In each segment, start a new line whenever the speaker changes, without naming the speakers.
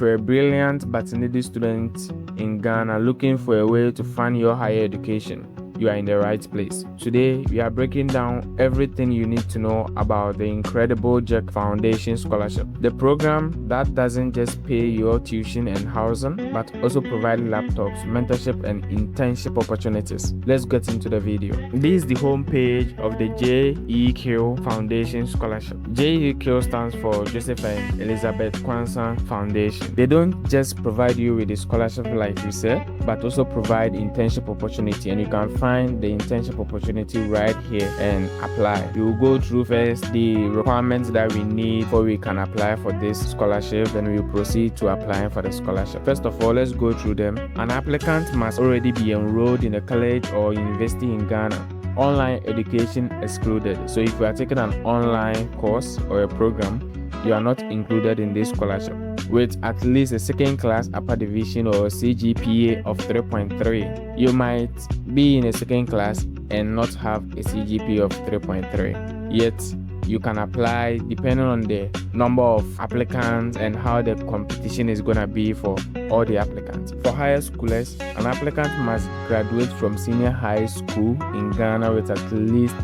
If you're a brilliant but needy student in Ghana looking for a way to fund your higher education, you are in the right place. Today, we are breaking down everything you need to know about the incredible JEQ Foundation Scholarship, the program that doesn't just pay your tuition and housing, but also provide laptops, mentorship, and internship opportunities. Let's get into the video. This is the homepage of the JEQ Foundation Scholarship. JEQ stands for Joseph and Elizabeth Quansah Foundation. They don't just provide you with a scholarship like we said, but also provide internship opportunity, and you can find the internship opportunity right here and apply. We will go through first the requirements that we need before we can apply for this scholarship, then we will proceed to applying for the scholarship. First of all, let's go through them. An applicant must already be enrolled in a college or university in Ghana. Online education excluded. So if you are taking an online course or a program, you are not included in this scholarship. With at least a second class upper division or CGPA of 3.3. You might be in a second class and not have a CGPA of 3.3. Yet, you can apply depending on the number of applicants and how the competition is going to be for all the applicants. For higher schoolers, an applicant must graduate from senior high school in Ghana with at least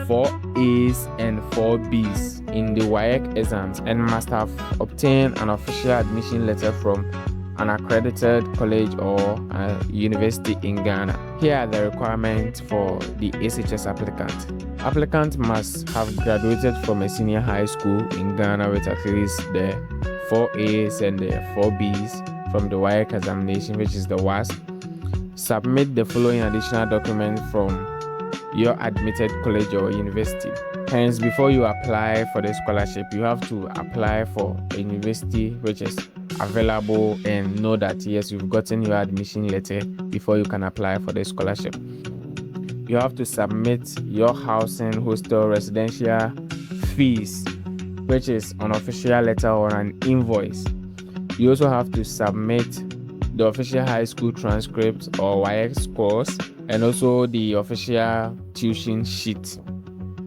4 A's and 4 B's in the JEQ exams and must have obtained an official admission letter from an accredited college or a university in Ghana. Here are the requirements for the SHS applicant. Applicant must have graduated from a senior high school in Ghana with at least the 4 A's and the 4 B's from the JEQ examination, which is the WASP. Submit the following additional documents from your admitted college or university. Hence, before you apply for the scholarship, you have to apply for a university which is available and know that yes, you've gotten your admission letter before you can apply for the scholarship. You have to submit your housing, hostel, residential fees, which is an official letter or an invoice. You also have to submit the official high school transcript or JEQ scores, and also the official tuition sheet,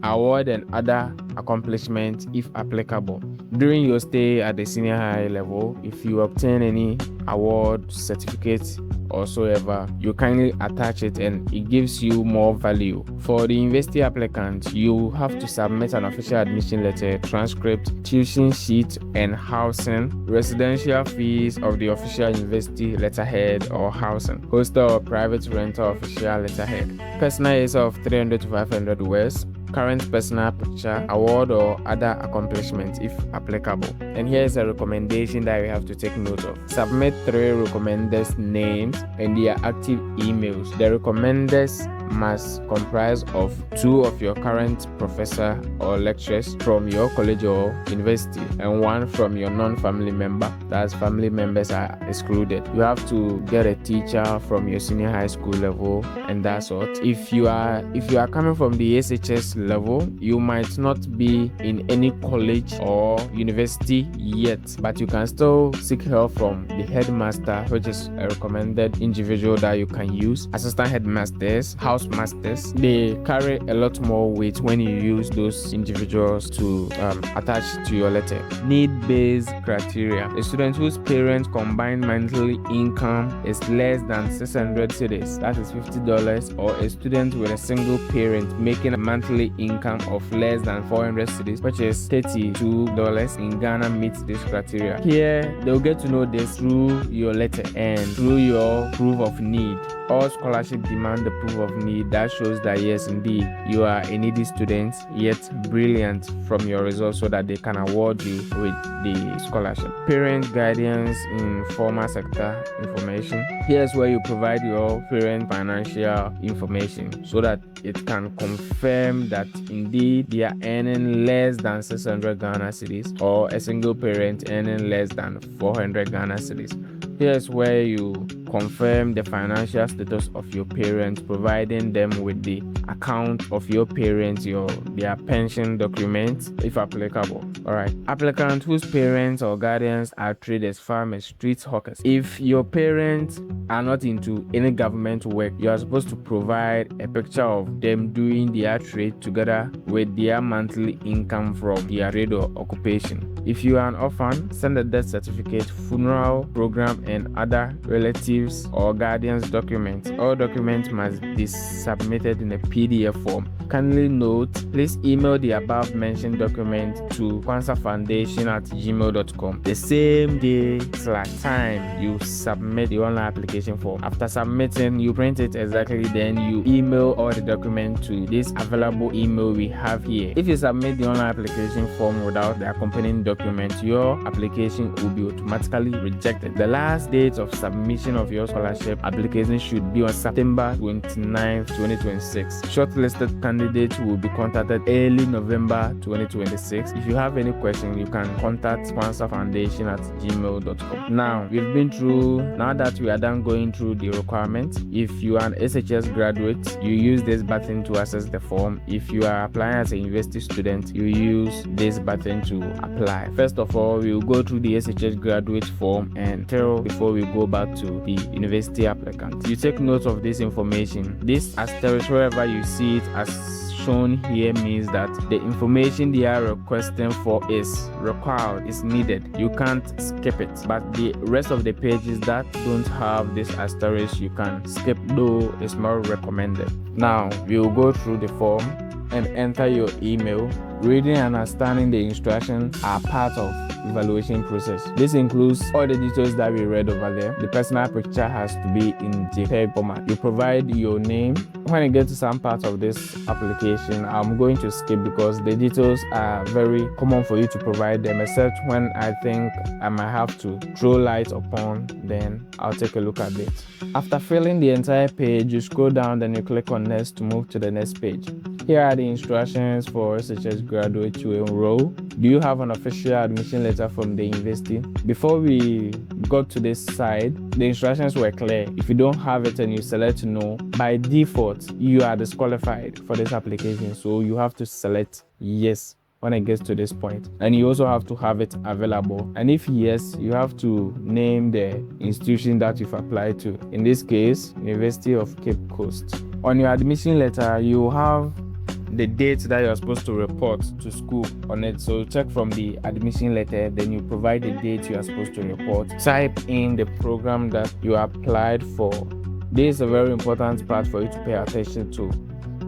award and other accomplishments if applicable. During your stay at the senior high level, if you obtain any award, certificate or so ever, you kindly attach it and it gives you more value. For the university applicant, you have to submit an official admission letter, transcript, tuition sheet and housing, residential fees of the official university letterhead or housing, hostel or private rental official letterhead, personal essay of 300 to 500 words, current personal picture, award or other accomplishments if applicable. And here is a recommendation that we have to take note of. Submit 3 recommenders' names and their active emails. The recommenders must comprise of 2 of your current professor or lecturers from your college or university and 1 from your non-family member. That's family members are excluded. You have to get a teacher from your senior high school level and that sort. If you are coming from the SHS level, you might not be in any college or university yet, but you can still seek help from the headmaster, which is a recommended individual that you can use. Assistant headmasters, house masters, they carry a lot more weight when you use those individuals to attach to your letter. Need-based criteria. A student whose parents' combined monthly income is less than 600 cedis, that is $50, or a student with a single parent making a monthly income of less than 400 cedis, which is $32 in Ghana, meets this criteria. Here, they'll get to know this through your letter and through your proof of need. All scholarship demand the proof of need that shows that yes, indeed, you are a needy student yet brilliant from your results, so that they can award you with the scholarship. Parent guidance in formal sector information. Here's where you provide your parent financial information so that it can confirm that indeed they are earning less than 600 Ghana cedis or a single parent earning less than 400 Ghana cedis. Here's where you confirm the financial status of your parents, providing them with the account of your parents, their pension documents, if applicable. Alright. Applicants whose parents or guardians are traders, farmers, street hawkers. If your parents are not into any government work, you are supposed to provide a picture of them doing their trade together with their monthly income from their trade or occupation. If you are an orphan, send a death certificate, funeral program, and other relatives or guardians documents. All documents must be submitted in a PDF form. Kindly note, please email the above mentioned document to quansahfoundation@gmail.com the same day/time you submit the online application form. After submitting, you print it exactly, then you email all the documents to this available email we have here. If you submit the online application form without the accompanying document, your application will be automatically rejected. The last date of submission of your scholarship application should be on September 29, 2026. Shortlisted candidates will be contacted early November 2026. If you have any question, you can contact quansahfoundation@gmail.com. Now that we are done going through the requirements, if you are an SHS graduate, you use this button to access the form. If you are applying as a university student, you use this button to apply. First of all, we will go through the SHS graduate form before we go back to the university applicant. You take note of this information. This asterisk, wherever you see it as shown here, means that the information they are requesting for is required, is needed. You can't skip it. But the rest of the pages that don't have this asterisk, you can skip, though it's not recommended. Now we will go through the form and enter your email. Reading and understanding the instructions are part of evaluation process. This includes all the details that we read over there. The personal picture has to be in JPEG format. You provide your name. When I get to some part of this application, I'm going to skip because the details are very common for you to provide them, except when I think I might have to throw light upon, then I'll take a look at it. After filling the entire page, you scroll down, then you click on next to move to the next page. Here are the instructions for SHS graduate to enroll. Do you have an official admission letter from the university? Before we got to this side, the instructions were clear. If you don't have it and you select no, by default, you are disqualified for this application. So you have to select yes when it gets to this point, and you also have to have it available. And if yes, you have to name the institution that you've applied to. In this case, University of Cape Coast. On your admission letter, you have the date that you're supposed to report to school on it. So check from the admission letter, then you provide the date you are supposed to report. Type in the program that you applied for. This is a very important part for you to pay attention to.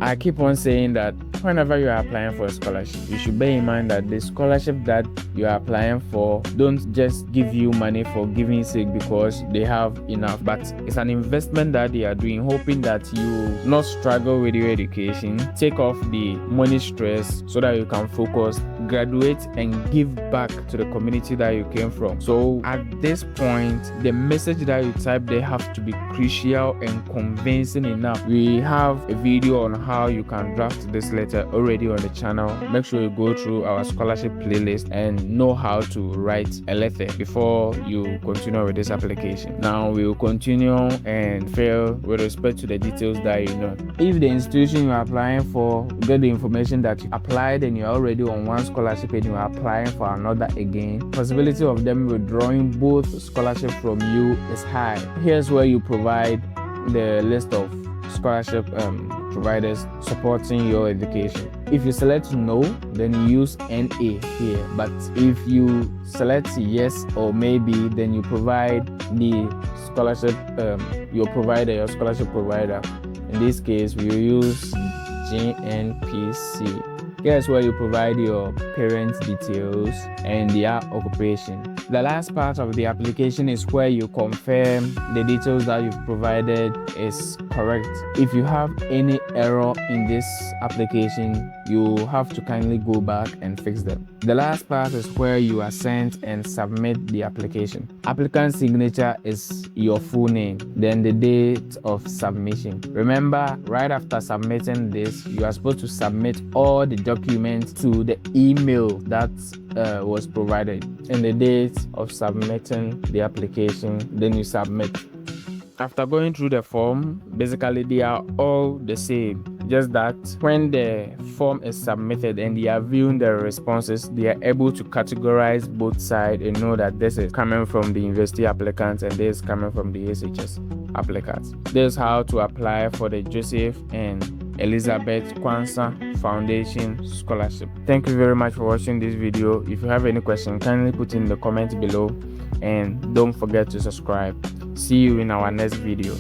I keep on saying that whenever you are applying for a scholarship, you should bear in mind that the scholarship that you are applying for don't just give you money for giving sake because they have enough, but it's an investment that they are doing, hoping that you not struggle with your education, take off the money stress so that you can focus, graduate, and give back to the community that you came from. So at this point, the message that you type there have to be crucial and convincing enough. We have a video on how you can draft this letter already on the channel. Make sure you go through our scholarship playlist and know how to write a letter before you continue with this application. Now we will continue and fill with respect to the details that you know. If the institution you are applying for, you get the information that you applied and you're already on one scholarship and you are applying for another again, possibility of them withdrawing both scholarships from you is high. Here's where you provide the list of scholarship providers supporting your education. If you select no, then you use NA here. But if you select yes or maybe, then you provide the scholarship, your scholarship provider. In this case, we use GNPC. Here's where you provide your parents' details and their occupation. The last part of the application is where you confirm the details that you've provided is correct. If you have any error in this application, you have to kindly go back and fix them. The last part is where you are sent and submit the application. Applicant signature is your full name, then the date of submission. Remember, right after submitting this, you are supposed to submit all the documents to the email that was provided, and the date of submitting the application, then you submit. After going through the form, basically they are all the same, just that when the form is submitted and they are viewing the responses, they are able to categorize both sides and know that this is coming from the university applicants and this is coming from the SHS applicants. This is how to apply for the Joseph and Elizabeth Quansah Foundation Scholarship. Thank you very much for watching this video. If you have any question, kindly put in the comment below and don't forget to subscribe. See you in our next video.